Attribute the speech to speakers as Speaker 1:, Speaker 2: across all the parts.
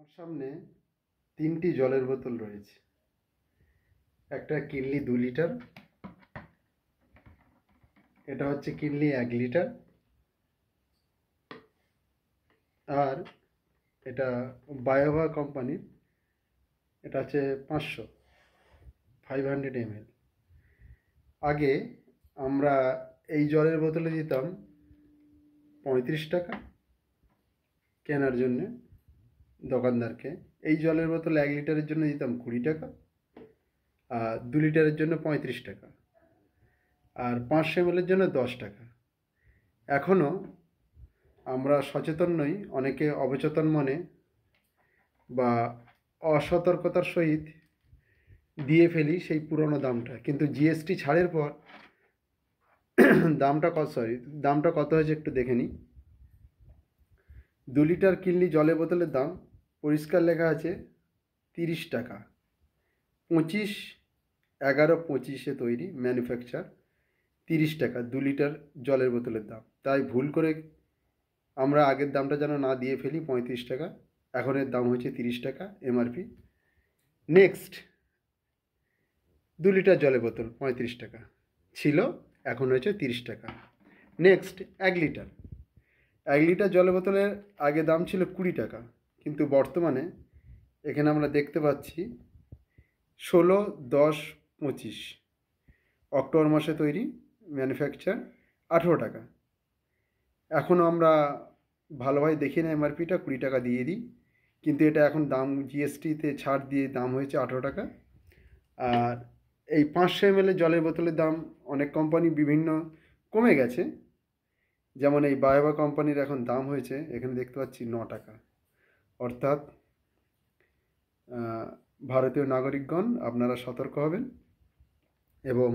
Speaker 1: আমার সামনে তিনটি জলের বোতল রয়েছে। একটা কিনলি 2 লিটার, এটা হচ্ছে কিনলি 1 লিটার, আর এটা বায়োভা কোম্পানির, এটা হচ্ছে 500 ml। আগে আমরা এই জলের বোতলে দিতাম 35 টাকা কেনার জন্যে দোকানদারকে। এই জলের বোতল 1 লিটারের জন্য দিতাম 20 টাকা, আর 2 লিটারের জন্য 35 টাকা, আর 500 ml-এর জন্য 10 টাকা। এখনও আমরা সচেতন নই, অনেকে অবচেতন মনে বা অসতর্কতার সহিত দিয়ে ফেলি সেই পুরনো দামটা, কিন্তু জিএসটি ছাড়ের পর দামটা কত হয়েছে একটু দেখে নিই। 2 লিটার কিনলি জলের বোতলের দাম পরিষ্কার লেখা আছে 30 টাকা, 25/11/25-এ তৈরি, ম্যানুফ্যাকচার, 30 টাকা 2 লিটার জলের বোতলের দাম। তাই ভুল করে আমরা আগের দামটা যেন না দিয়ে ফেলি 35 টাকা, এখন এর দাম হচ্ছে 30 টাকা এমআরপি। নেক্সট 2 লিটার জলের বোতল 35 টাকা ছিল, এখন হয়েছে 30 টাকা। নেক্সট 1 লিটার জলের বোতলের আগে দাম ছিল 20 টাকা, কিন্তু বর্তমানে এখানে আমরা দেখতে পাচ্ছি 16/10/25, অক্টোবর মাসে তৈরি, ম্যানুফ্যাকচার, 18 টাকা। এখনও আমরা ভালোভাবে দেখি না, এমআরপিটা 20 টাকা দিয়ে দিই, কিন্তু এটা এখন দাম জিএসটিতে ছাড় দিয়ে দাম হয়েছে 18 টাকা। আর এই 500 ml জলের বোতলের দাম অনেক কোম্পানি বিভিন্ন কমে গেছে, যেমন এই বায়োভা কোম্পানির এখন দাম হয়েছে এখানে দেখতে পাচ্ছি 9 টাকা। অর্থাৎ ভারতীয় নাগরিকগণ আপনারা সতর্ক হবেন এবং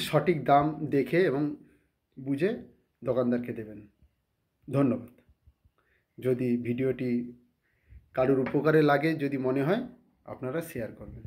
Speaker 1: সঠিক দাম দেখে এবং বুঝে দোকানদারকে দেবেন। ধন্যবাদ। যদি ভিডিওটি কারোর উপকারে লাগে, যদি মনে হয়, আপনারা শেয়ার করবেন।